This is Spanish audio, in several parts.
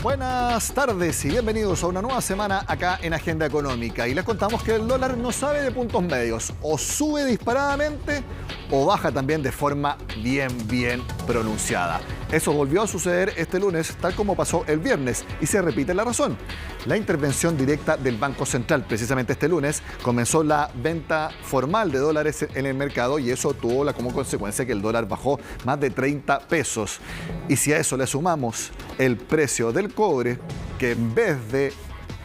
Buenas tardes y bienvenidos a una nueva semana acá en Agenda Económica. Y les contamos que el dólar no sabe de puntos medios. O sube disparadamente o baja también de forma bien pronunciada. Eso volvió a suceder este lunes, tal como pasó el viernes. Y se repite la razón. La intervención directa del Banco Central, precisamente este lunes, comenzó la venta formal de dólares en el mercado y eso tuvo como consecuencia que el dólar bajó más de 30 pesos. Y si a eso le sumamos el precio del cobre, que en vez de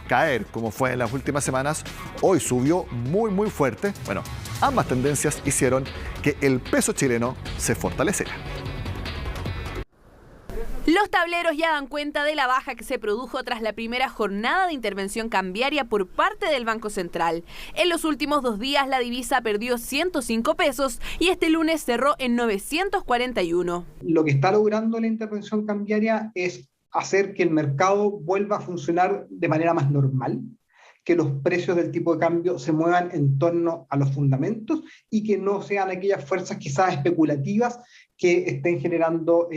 caer como fue en las últimas semanas, hoy subió muy fuerte. Bueno, ambas tendencias hicieron que el peso chileno se fortaleciera. Los tableros ya dan cuenta de la baja que se produjo tras la primera jornada de intervención cambiaria por parte del Banco Central. En los últimos 2 días la divisa perdió 105 pesos y este lunes cerró en 941. Lo que está logrando la intervención cambiaria es hacer que el mercado vuelva a funcionar de manera más normal, que los precios del tipo de cambio se muevan en torno a los fundamentos y que no sean aquellas fuerzas quizás especulativas que estén generando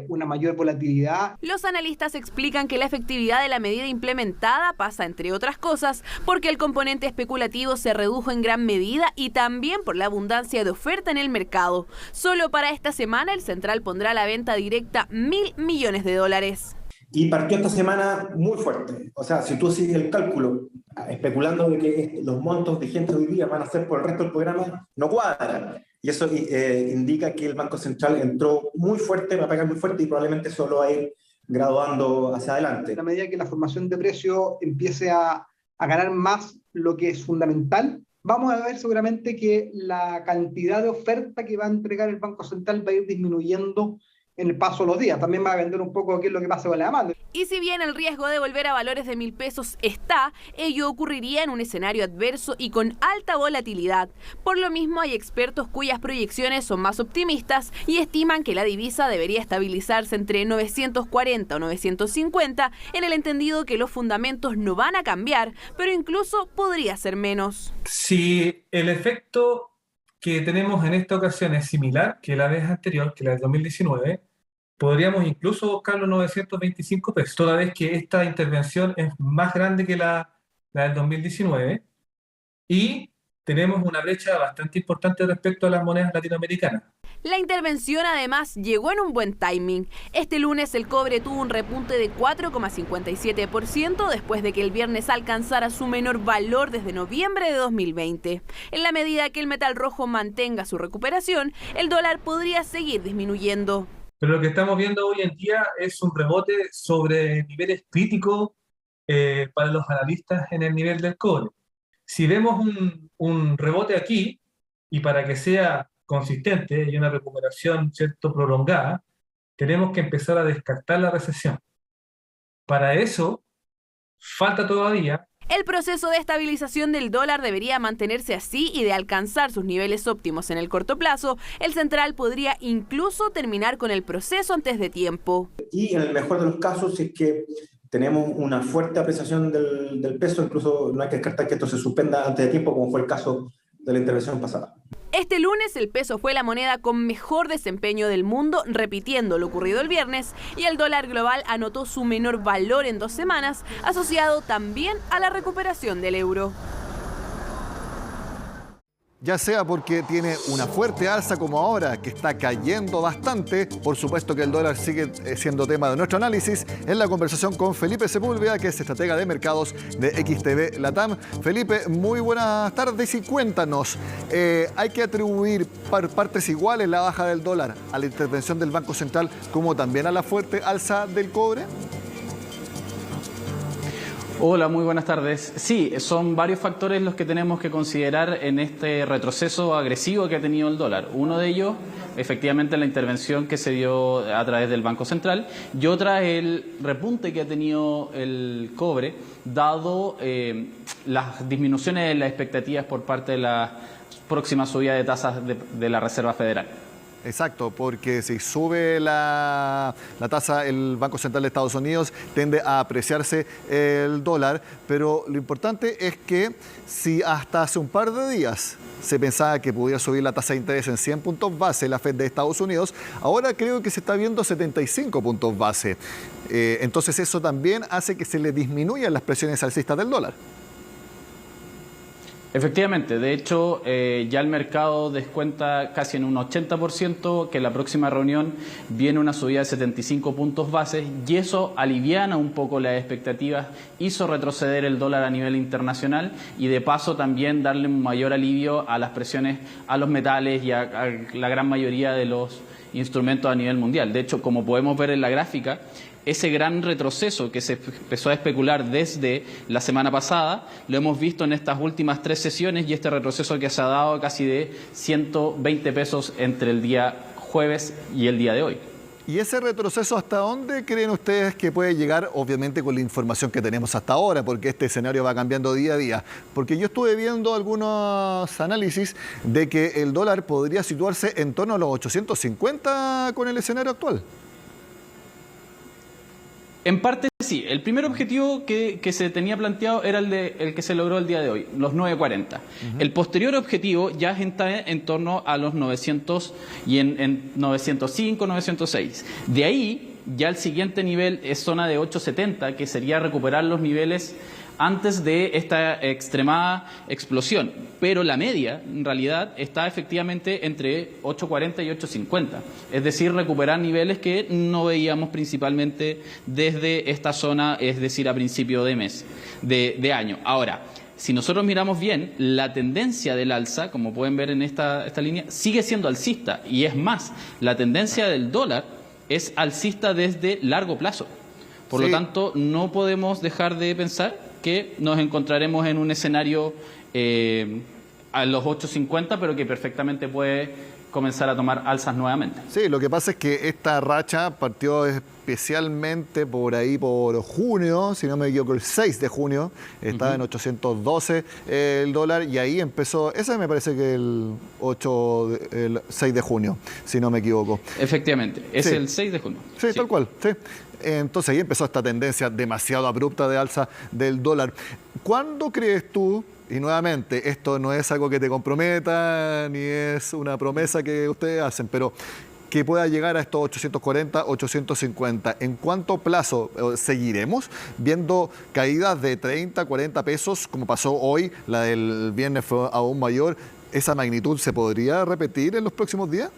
una mayor volatilidad. Los analistas explican que la efectividad de la medida implementada pasa, entre otras cosas, porque el componente especulativo se redujo en gran medida y también por la abundancia de oferta en el mercado. Solo para esta semana el Central pondrá a la venta directa 1.000 millones de dólares. Y partió esta semana muy fuerte. O sea, si tú sigues el cálculo, especulando de que los montos de gente hoy día van a ser por el resto del programa, no cuadra. Y eso indica que el Banco Central entró muy fuerte, va a pegar muy fuerte y probablemente solo va a ir graduando hacia adelante. A medida que la formación de precio empiece a ganar más lo que es fundamental, vamos a ver seguramente que la cantidad de oferta que va a entregar el Banco Central va a ir disminuyendo en el paso de los días. También va a vender un poco qué es lo que pasa con la demanda. Y si bien el riesgo de volver a valores de 1.000 pesos está, ello ocurriría en un escenario adverso y con alta volatilidad. Por lo mismo, hay expertos cuyas proyecciones son más optimistas y estiman que la divisa debería estabilizarse entre 940 o 950, en el entendido que los fundamentos no van a cambiar, pero incluso podría ser menos. Si el efecto que tenemos en esta ocasión es similar que la vez anterior, que la del 2019, podríamos incluso buscar los 925 pesos, toda vez que esta intervención es más grande que la del 2019 y tenemos una brecha bastante importante respecto a las monedas latinoamericanas. La intervención además llegó en un buen timing. Este lunes el cobre tuvo un repunte de 4,57% después de que el viernes alcanzara su menor valor desde noviembre de 2020. En la medida que el metal rojo mantenga su recuperación, el dólar podría seguir disminuyendo. Pero lo que estamos viendo hoy en día es un rebote sobre niveles críticos para los analistas en el nivel del cobre. Si vemos un rebote aquí, y para que sea consistente y una recuperación, ¿cierto?, prolongada, tenemos que empezar a descartar la recesión. Para eso, falta todavía. El proceso de estabilización del dólar debería mantenerse así y de alcanzar sus niveles óptimos en el corto plazo, el Central podría incluso terminar con el proceso antes de tiempo. Y en el mejor de los casos, si es que tenemos una fuerte apreciación del peso, incluso no hay que descartar que esto se suspenda antes de tiempo, como fue el caso de la intervención pasada. Este lunes el peso fue la moneda con mejor desempeño del mundo, repitiendo lo ocurrido el viernes, y el dólar global anotó su menor valor en 2 semanas, asociado también a la recuperación del euro. Ya sea porque tiene una fuerte alza como ahora, que está cayendo bastante. Por supuesto que el dólar sigue siendo tema de nuestro análisis en la conversación con Felipe Sepúlveda, que es estratega de mercados de XTB Latam. Felipe, muy buenas tardes y cuéntanos, ¿hay que atribuir partes iguales la baja del dólar a la intervención del Banco Central como también a la fuerte alza del cobre? Hola, muy buenas tardes. Sí, son varios factores los que tenemos que considerar en este retroceso agresivo que ha tenido el dólar. Uno de ellos, efectivamente, la intervención que se dio a través del Banco Central, y otra, el repunte que ha tenido el cobre, dado las disminuciones de las expectativas por parte de la próxima subida de tasas de la Reserva Federal. Exacto, porque si sube la tasa, el Banco Central de Estados Unidos tiende a apreciarse el dólar, pero lo importante es que si hasta hace un par de días se pensaba que podía subir la tasa de interés en 100 puntos base la Fed de Estados Unidos, ahora creo que se está viendo 75 puntos base. Entonces eso también hace que se le disminuyan las presiones alcistas del dólar. Efectivamente, de hecho ya el mercado descuenta casi en un 80% que la próxima reunión viene una subida de 75 puntos bases y eso aliviana un poco las expectativas, hizo retroceder el dólar a nivel internacional y de paso también darle un mayor alivio a las presiones a los metales y a la gran mayoría de los instrumentos a nivel mundial. De hecho, como podemos ver en la gráfica, ese gran retroceso que se empezó a especular desde la semana pasada, lo hemos visto en estas últimas 3 sesiones y este retroceso que se ha dado casi de 120 pesos entre el día jueves y el día de hoy. ¿Y ese retroceso hasta dónde creen ustedes que puede llegar? Obviamente con la información que tenemos hasta ahora, porque este escenario va cambiando día a día. Porque yo estuve viendo algunos análisis de que el dólar podría situarse en torno a los 850 con el escenario actual. En parte sí. El primer objetivo que se tenía planteado era el que se logró el día de hoy, los 940. El posterior objetivo ya está en torno a los 900 y en 905, 906. De ahí ya el siguiente nivel es zona de 870, que sería recuperar los niveles antes de esta extremada explosión. Pero la media, en realidad, está efectivamente entre 8.40 y 8.50. Es decir, recuperar niveles que no veíamos principalmente desde esta zona, es decir, a principio de mes, de año. Ahora, si nosotros miramos bien, la tendencia del alza, como pueden ver en esta línea, sigue siendo alcista. Y es más, la tendencia del dólar es alcista desde largo plazo. Por lo tanto, no podemos dejar de pensar que nos encontraremos en un escenario a los 8.50, pero que perfectamente puede comenzar a tomar alzas nuevamente. Sí, lo que pasa es que esta racha partió especialmente por ahí por junio, si no me equivoco, el 6 de junio, estaba en 812 el dólar y ahí empezó, ese me parece que el 6 de junio, si no me equivoco. Efectivamente, es el 6 de junio. Sí, tal cual, sí. Entonces ahí empezó esta tendencia demasiado abrupta de alza del dólar. ¿Cuándo crees tú, y nuevamente esto no es algo que te comprometa ni es una promesa que ustedes hacen, pero que pueda llegar a estos 840, 850, ¿en cuánto plazo seguiremos viendo caídas de 30, 40 pesos como pasó hoy? La del viernes fue aún mayor. ¿Esa magnitud se podría repetir en los próximos días?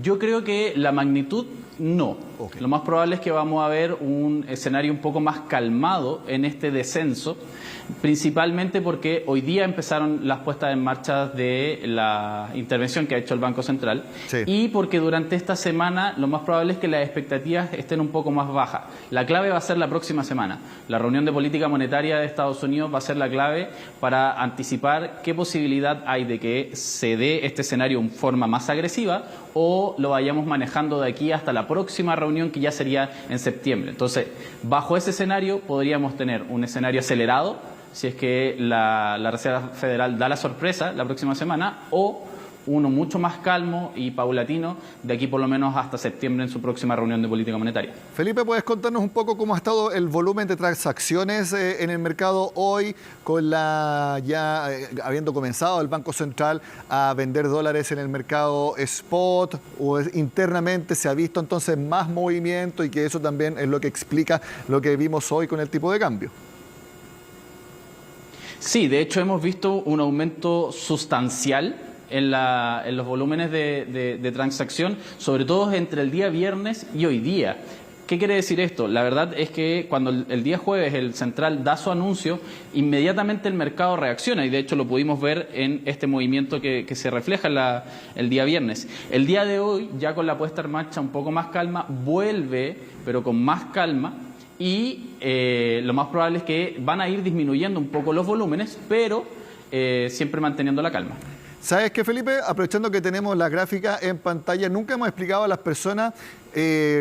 Yo creo que la magnitud no. Lo más probable es que vamos a ver un escenario un poco más calmado en este descenso, principalmente porque hoy día empezaron las puestas en marcha de la intervención que ha hecho el Banco Central y porque durante esta semana lo más probable es que las expectativas estén un poco más bajas. La clave va a ser la próxima semana. La reunión de política monetaria de Estados Unidos va a ser la clave para anticipar qué posibilidad hay de que se dé este escenario en forma más agresiva o lo vayamos manejando de aquí hasta la próxima reunión que ya sería en septiembre. Entonces, bajo ese escenario podríamos tener un escenario acelerado si es que la Reserva Federal da la sorpresa la próxima semana o uno mucho más calmo y paulatino de aquí por lo menos hasta septiembre en su próxima reunión de política monetaria. Felipe, ¿puedes contarnos un poco cómo ha estado el volumen de transacciones en el mercado hoy con ya habiendo comenzado el Banco Central a vender dólares en el mercado spot o internamente se ha visto entonces más movimiento y que eso también es lo que explica lo que vimos hoy con el tipo de cambio? Sí, de hecho hemos visto un aumento sustancial en los volúmenes de transacción, sobre todo entre el día viernes y hoy día. ¿Qué quiere decir esto? La verdad es que cuando el día jueves el central da su anuncio, inmediatamente el mercado reacciona y de hecho lo pudimos ver en este movimiento que se refleja el día viernes. El día de hoy, ya con la puesta en marcha un poco más calma, vuelve, pero con más calma, y lo más probable es que van a ir disminuyendo un poco los volúmenes, pero siempre manteniendo la calma. ¿Sabes qué, Felipe? Aprovechando que tenemos la gráfica en pantalla, nunca hemos explicado a las personas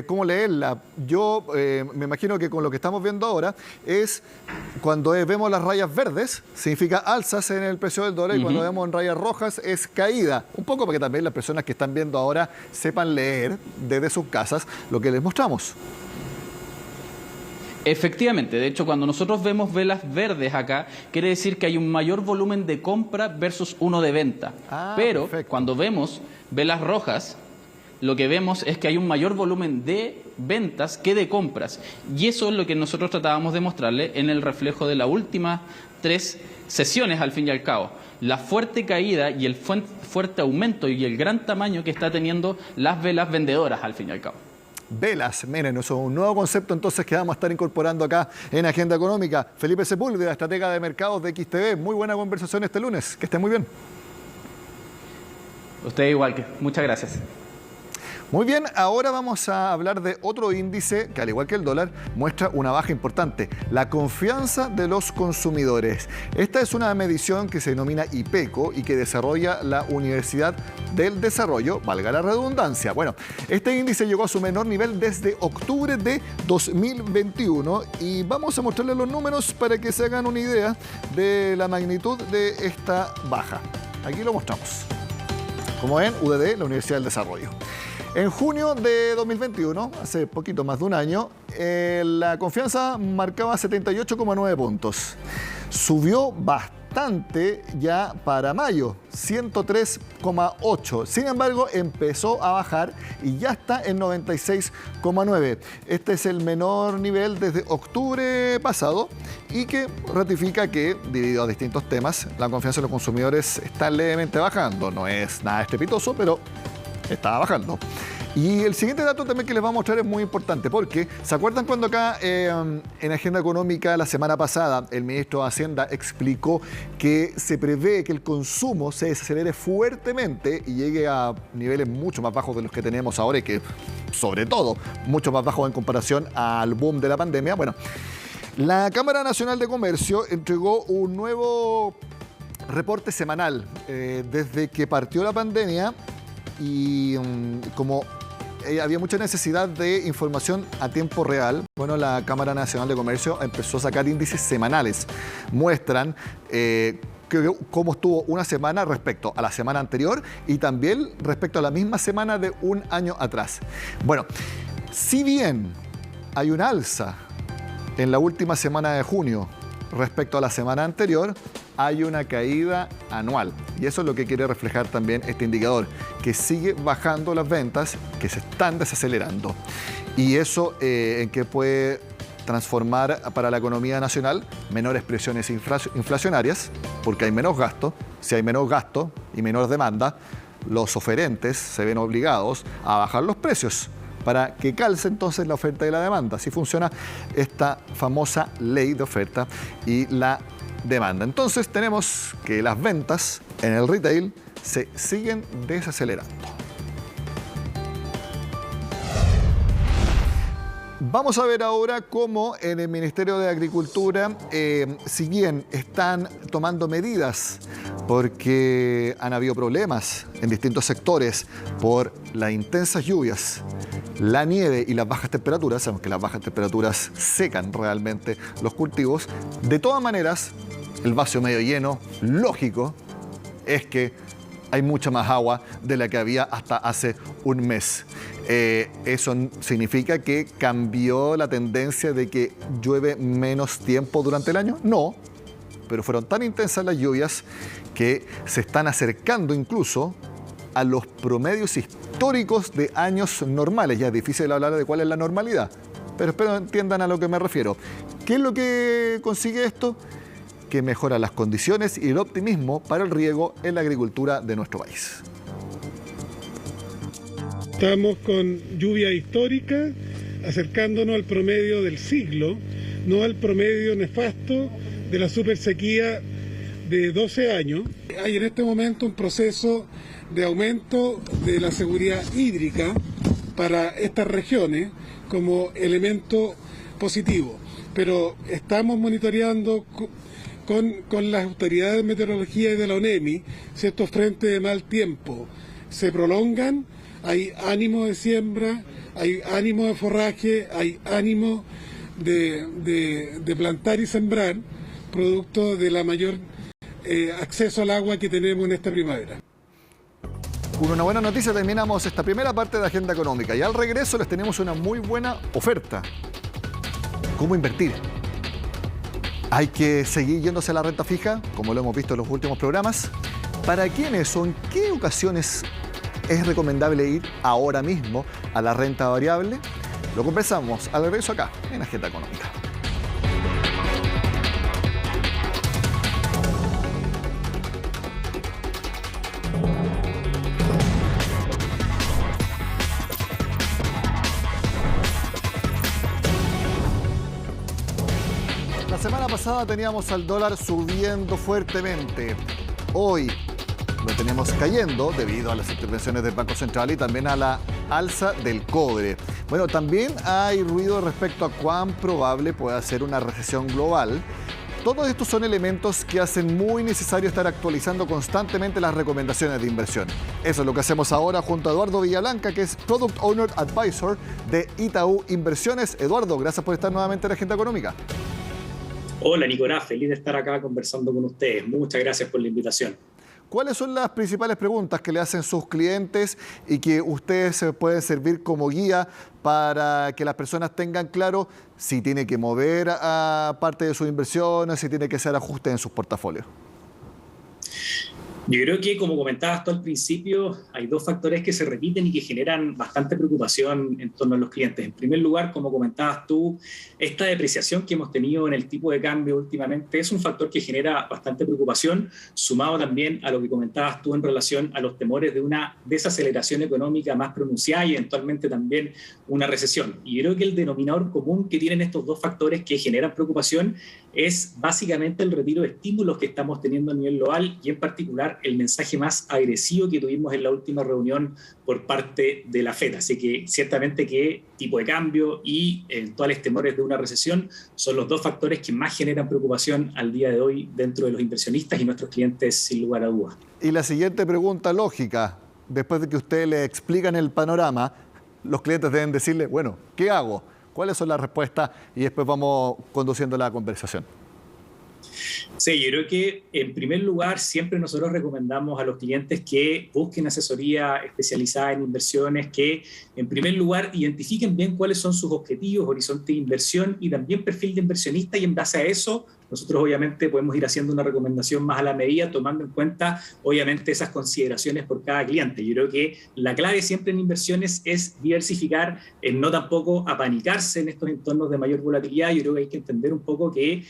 cómo leerla. Yo me imagino que con lo que estamos viendo ahora es cuando vemos las rayas verdes, significa alzas en el precio del dólar, y cuando vemos en rayas rojas es caída. Un poco para que también las personas que están viendo ahora sepan leer desde sus casas lo que les mostramos. Efectivamente, de hecho, cuando nosotros vemos velas verdes acá, quiere decir que hay un mayor volumen de compra versus uno de venta. Pero perfecto. Cuando vemos velas rojas, lo que vemos es que hay un mayor volumen de ventas que de compras. Y eso es lo que nosotros tratábamos de mostrarle en el reflejo de las últimas 3 sesiones, al fin y al cabo. La fuerte caída y el fuerte aumento y el gran tamaño que está teniendo las velas vendedoras, al fin y al cabo. Velas, miren, eso es un nuevo concepto entonces que vamos a estar incorporando acá en Agenda Económica. Felipe Sepúlveda, estratega de mercados de XTV. Muy buena conversación este lunes. Que esté muy bien. Usted igual, que muchas gracias. Muy bien, ahora vamos a hablar de otro índice que, al igual que el dólar, muestra una baja importante, la confianza de los consumidores. Esta es una medición que se denomina IPECO y que desarrolla la Universidad del Desarrollo, valga la redundancia. Bueno, este índice llegó a su menor nivel desde octubre de 2021 y vamos a mostrarles los números para que se hagan una idea de la magnitud de esta baja. Aquí lo mostramos. Como ven, UDD, la Universidad del Desarrollo. En junio de 2021, hace poquito más de un año, la confianza marcaba 78,9 puntos. Subió bastante ya para mayo, 103,8. Sin embargo, empezó a bajar y ya está en 96,9. Este es el menor nivel desde octubre pasado y que ratifica que, debido a distintos temas, la confianza de los consumidores está levemente bajando. No es nada estrepitoso, pero estaba bajando. Y el siguiente dato también que les voy a mostrar es muy importante porque, ¿se acuerdan cuando acá en Agenda Económica la semana pasada el ministro de Hacienda explicó que se prevé que el consumo se desacelere fuertemente y llegue a niveles mucho más bajos de los que tenemos ahora y que, sobre todo, mucho más bajos en comparación al boom de la pandemia? Bueno, la Cámara Nacional de Comercio entregó un nuevo reporte semanal desde que partió la pandemia. Y como había mucha necesidad de información a tiempo real, bueno, la Cámara Nacional de Comercio empezó a sacar índices semanales. Muestran cómo estuvo una semana respecto a la semana anterior y también respecto a la misma semana de un año atrás. Bueno, si bien hay un alza en la última semana de junio respecto a la semana anterior, hay una caída anual. Y eso es lo que quiere reflejar también este indicador, que sigue bajando las ventas, que se están desacelerando. Y eso en qué puede transformar para la economía nacional menores presiones inflacionarias, porque hay menos gasto. Si hay menos gasto y menor demanda, los oferentes se ven obligados a bajar los precios para que calce entonces la oferta y la demanda. Así funciona esta famosa ley de oferta y la demanda. Entonces tenemos que las ventas en el retail se siguen desacelerando. Vamos a ver ahora cómo en el Ministerio de Agricultura, si bien están tomando medidas porque han habido problemas en distintos sectores por las intensas lluvias, la nieve y las bajas temperaturas, sabemos que las bajas temperaturas secan realmente los cultivos. De todas maneras, el vaso medio lleno, lógico, es que hay mucha más agua de la que había hasta hace un mes. ¿Eso significa que cambió la tendencia de que llueve menos tiempo durante el año? No, pero fueron tan intensas las lluvias que se están acercando incluso a los promedios históricos de años normales. Ya es difícil hablar de cuál es la normalidad, pero espero entiendan a lo que me refiero. ¿Qué es lo que consigue esto? Que mejora las condiciones y el optimismo para el riego en la agricultura de nuestro país. Estamos con lluvia histórica, acercándonos al promedio del siglo, no al promedio nefasto de la supersequía de 12 años. Hay en este momento un proceso de aumento de la seguridad hídrica para estas regiones como elemento positivo, pero estamos monitoreando con las autoridades de meteorología y de la ONEMI, si estos frentes de mal tiempo se prolongan, hay ánimo de siembra, hay ánimo de forraje, hay ánimo de plantar y sembrar, producto de la mayor acceso al agua que tenemos en esta primavera. Con una buena noticia terminamos esta primera parte de Agenda Económica y al regreso les tenemos una muy buena oferta. ¿Cómo invertir? ¿Hay que seguir yéndose a la renta fija, como lo hemos visto en los últimos programas? ¿Para quiénes o en qué ocasiones es recomendable ir ahora mismo a la renta variable? Lo conversamos al regreso acá, en Agenda Económica. La semana pasada teníamos al dólar subiendo fuertemente. Hoy lo tenemos cayendo debido a las intervenciones del Banco Central y también a la alza del cobre. Bueno, también hay ruido respecto a cuán probable pueda ser una recesión global. Todos estos son elementos que hacen muy necesario estar actualizando constantemente las recomendaciones de inversión. Eso es lo que hacemos ahora junto a Eduardo Villablanca, que es Product Owner Advisor de Itaú Inversiones. Eduardo, gracias por estar nuevamente en la Agenda Económica. Hola Nicolás, feliz de estar acá conversando con ustedes. Muchas gracias por la invitación. ¿Cuáles son las principales preguntas que le hacen sus clientes y que ustedes se pueden servir como guía para que las personas tengan claro si tiene que mover a parte de sus inversiones, si tiene que hacer ajustes en sus portafolios? Yo creo que, como comentabas tú al principio, hay dos factores que se repiten y que generan bastante preocupación en torno a los clientes. En primer lugar, como comentabas tú, esta depreciación que hemos tenido en el tipo de cambio últimamente es un factor que genera bastante preocupación, sumado también a lo que comentabas tú en relación a los temores de una desaceleración económica más pronunciada y eventualmente también una recesión. Y yo creo que el denominador común que tienen estos dos factores que generan preocupación es básicamente el retiro de estímulos que estamos teniendo a nivel global y en particular el mensaje más agresivo que tuvimos en la última reunión por parte de la FED. Así que ciertamente que tipo de cambio y eventuales temores de una recesión son los dos factores que más generan preocupación al día de hoy dentro de los inversionistas y nuestros clientes, sin lugar a dudas. Y la siguiente pregunta lógica, después de que ustedes le explican el panorama, los clientes deben decirle, bueno, ¿qué hago? ¿Cuáles son las respuestas? Y después vamos conduciendo la conversación. Sí, yo creo que en primer lugar siempre nosotros recomendamos a los clientes que busquen asesoría especializada en inversiones, que en primer lugar identifiquen bien cuáles son sus objetivos, horizonte de inversión y también perfil de inversionista, y en base a eso nosotros obviamente podemos ir haciendo una recomendación más a la medida, tomando en cuenta obviamente esas consideraciones por cada cliente. Yo creo que la clave siempre en inversiones es diversificar, no tampoco apanicarse en estos entornos de mayor volatilidad. Yo creo que hay que entender un poco que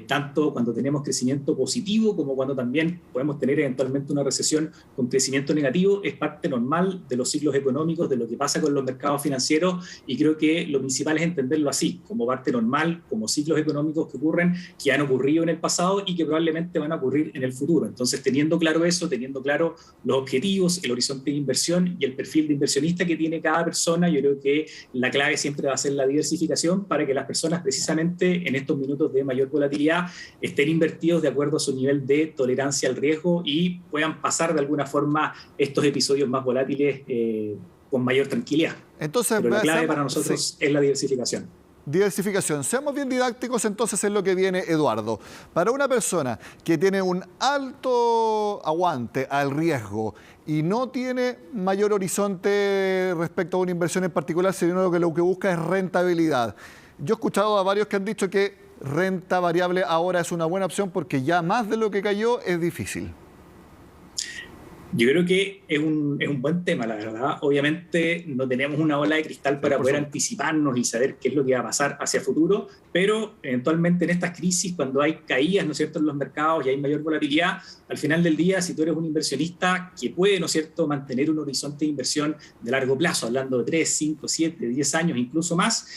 tanto cuando tenemos crecimiento positivo como cuando también podemos tener eventualmente una recesión con crecimiento negativo, es parte normal de los ciclos económicos, de lo que pasa con los mercados financieros, y creo que lo principal es entenderlo así, como parte normal, como ciclos económicos que ocurren, que han ocurrido en el pasado y que probablemente van a ocurrir en el futuro. Entonces, teniendo claro eso, teniendo claro los objetivos, el horizonte de inversión y el perfil de inversionista que tiene cada persona, yo creo que la clave siempre va a ser la diversificación para que las personas precisamente en estos minutos de mayor volatilidad estén invertidos de acuerdo a su nivel de tolerancia al riesgo y puedan pasar de alguna forma estos episodios más volátiles con mayor tranquilidad. Entonces, pero la clave para nosotros es la diversificación. Diversificación. Seamos bien didácticos entonces en lo que viene, Eduardo. Para una persona que tiene un alto aguante al riesgo y no tiene mayor horizonte respecto a una inversión en particular, sino que lo que busca es rentabilidad. Yo he escuchado a varios que han dicho que renta variable ahora es una buena opción porque ya más de lo que cayó es difícil. Yo creo que es un buen tema, la verdad. Obviamente no tenemos una bola de cristal para poder anticiparnos y saber qué es lo que va a pasar hacia futuro, pero eventualmente en estas crisis, cuando hay caídas, ¿no es cierto?, en los mercados y hay mayor volatilidad, al final del día, si tú eres un inversionista que puede, ¿no es cierto?, mantener un horizonte de inversión de largo plazo, hablando de 3, 5, 7, 10 años, incluso más,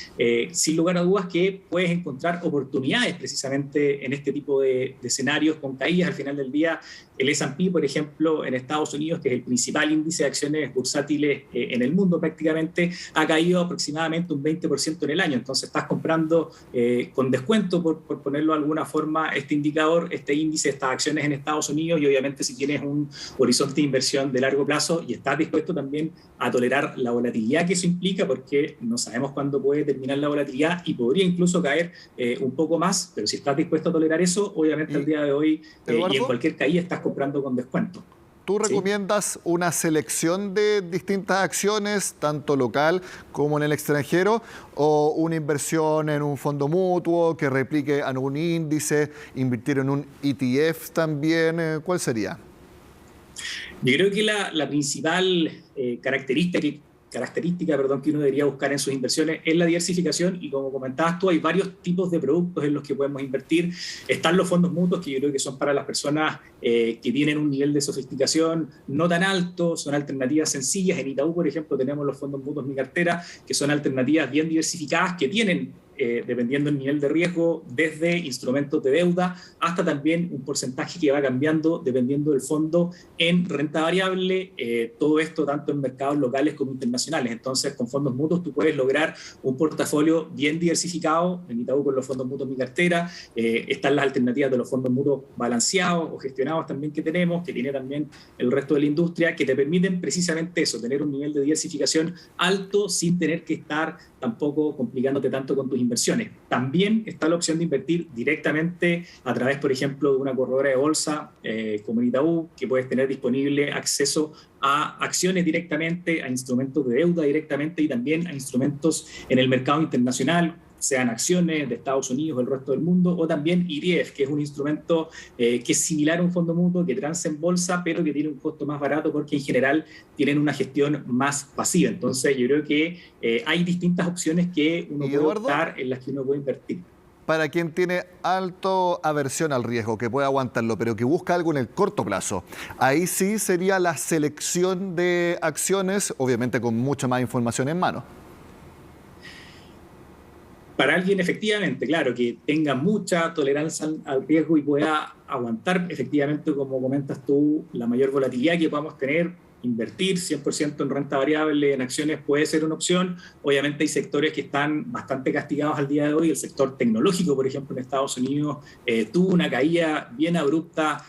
sin lugar a dudas que puedes encontrar oportunidades precisamente en este tipo de escenarios con caídas. Al final del día, El S&P, por ejemplo, en Estados Unidos, que es el principal índice de acciones bursátiles en el mundo prácticamente, ha caído aproximadamente un 20% en el año. Entonces estás comprando con descuento, por ponerlo de alguna forma, este indicador, este índice, estas acciones en Estados Unidos, y obviamente si tienes un horizonte de inversión de largo plazo y estás dispuesto también a tolerar la volatilidad que eso implica, porque no sabemos cuándo puede terminar la volatilidad y podría incluso caer un poco más, pero si estás dispuesto a tolerar eso, obviamente al día de hoy y en cualquier caída estás comprando con descuento. ¿Tú recomiendas una selección de distintas acciones, tanto local como en el extranjero, o una inversión en un fondo mutuo que replique en un índice, invertir en un ETF también? ¿Cuál sería? Yo creo que la principal característica que uno debería buscar en sus inversiones es la diversificación, y como comentabas tú, hay varios tipos de productos en los que podemos invertir. Están los fondos mutuos, que yo creo que son para las personas que tienen un nivel de sofisticación no tan alto, son alternativas sencillas. En Itaú, por ejemplo, tenemos los fondos mutuos Mi Cartera, que son alternativas bien diversificadas, que tienen, dependiendo del nivel de riesgo, desde instrumentos de deuda hasta también un porcentaje que va cambiando dependiendo del fondo en renta variable, todo esto tanto en mercados locales como internacionales. Entonces, con fondos mutuos tú puedes lograr un portafolio bien diversificado. En Itaú, con los fondos mutuos Mi Cartera, están las alternativas de los fondos mutuos balanceados o gestionados también que tenemos, que tiene también el resto de la industria, que te permiten precisamente eso, tener un nivel de diversificación alto sin tener que estar tampoco complicándote tanto con tus inversiones. También está la opción de invertir directamente a través, por ejemplo, de una corredora de bolsa como Itaú, que puedes tener disponible acceso a acciones directamente, a instrumentos de deuda directamente y también a instrumentos en el mercado internacional, sean acciones de Estados Unidos o el resto del mundo, o también ETF, que es un instrumento que es similar a un fondo mutuo, que transa en bolsa, pero que tiene un costo más barato porque en general tienen una gestión más pasiva. Entonces yo creo que hay distintas opciones que uno puede optar, en las que uno puede invertir. Para quien tiene alto aversión al riesgo, que puede aguantarlo, pero que busca algo en el corto plazo, ahí sí sería la selección de acciones, obviamente con mucha más información en mano. Para alguien, efectivamente, claro, que tenga mucha tolerancia al riesgo y pueda aguantar, efectivamente, como comentas tú, la mayor volatilidad que podamos tener, invertir 100% en renta variable, en acciones, puede ser una opción. Obviamente hay sectores que están bastante castigados al día de hoy. El sector tecnológico, por ejemplo, en Estados Unidos, tuvo una caída bien abrupta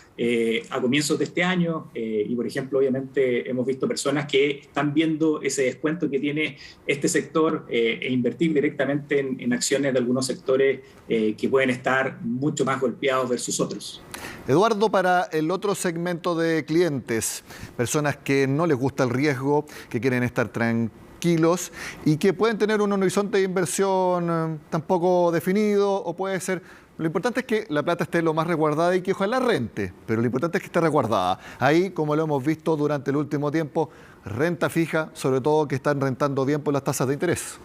a comienzos de este año, y por ejemplo, obviamente hemos visto personas que están viendo ese descuento que tiene este sector e invertir directamente en acciones de algunos sectores que pueden estar mucho más golpeados versus otros. Eduardo, para el otro segmento de clientes, personas que no les gusta el riesgo, que quieren estar tranquilos y que pueden tener un horizonte de inversión tampoco definido, o puede ser... Lo importante es que la plata esté lo más resguardada y que ojalá rente, pero lo importante es que esté resguardada. Ahí, como lo hemos visto durante el último tiempo, renta fija, sobre todo que están rentando bien por las tasas de interés.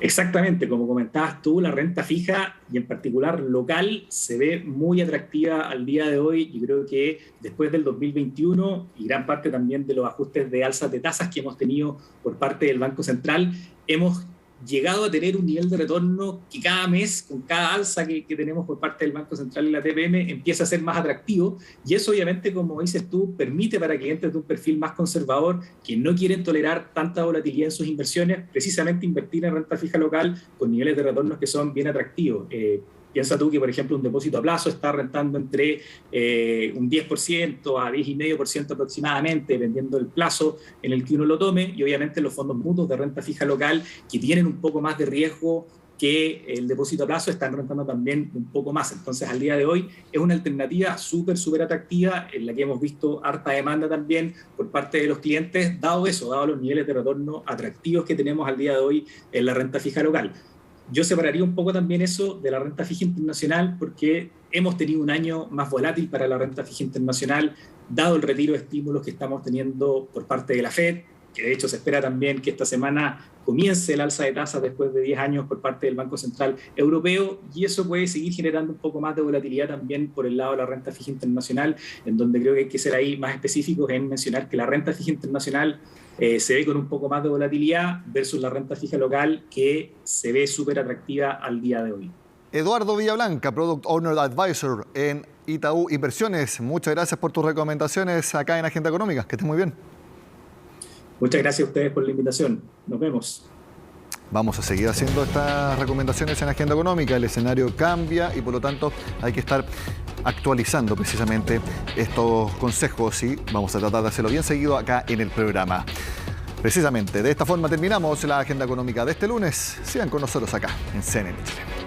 Exactamente, como comentabas tú, la renta fija y en particular local se ve muy atractiva al día de hoy. Yo creo que después del 2021 y gran parte también de los ajustes de alzas de tasas que hemos tenido por parte del Banco Central, hemos llegado a tener un nivel de retorno que cada mes, con cada alza que tenemos por parte del Banco Central y la TPM, empieza a ser más atractivo, y eso obviamente, como dices tú, permite para clientes de un perfil más conservador, que no quieren tolerar tanta volatilidad en sus inversiones, precisamente invertir en renta fija local con niveles de retornos que son bien atractivos. Piensa tú que, por ejemplo, un depósito a plazo está rentando entre un 10% a 10,5% aproximadamente, dependiendo del plazo en el que uno lo tome, y obviamente los fondos mutuos de renta fija local, que tienen un poco más de riesgo que el depósito a plazo, están rentando también un poco más. Entonces, al día de hoy es una alternativa súper atractiva, en la que hemos visto harta demanda también por parte de los clientes, dado los niveles de retorno atractivos que tenemos al día de hoy en la renta fija local. Yo separaría un poco también eso de la renta fija internacional, porque hemos tenido un año más volátil para la renta fija internacional, dado el retiro de estímulos que estamos teniendo por parte de la Fed, que de hecho se espera también que esta semana comience el alza de tasas después de 10 años por parte del Banco Central Europeo, y eso puede seguir generando un poco más de volatilidad también por el lado de la renta fija internacional, en donde creo que hay que ser ahí más específicos en mencionar que la renta fija internacional se ve con un poco más de volatilidad versus la renta fija local, que se ve súper atractiva al día de hoy. Eduardo Villablanca, Product Owner Advisor en Itaú Inversiones. Muchas gracias por tus recomendaciones acá en Agenda Económica. Que estés muy bien. Muchas gracias a ustedes por la invitación. Nos vemos. Vamos a seguir haciendo estas recomendaciones en Agenda Económica. El escenario cambia y por lo tanto hay que estar actualizando precisamente estos consejos y vamos a tratar de hacerlo bien seguido acá en el programa. Precisamente de esta forma terminamos la Agenda Económica de este lunes. Sigan con nosotros acá en CNN Chile.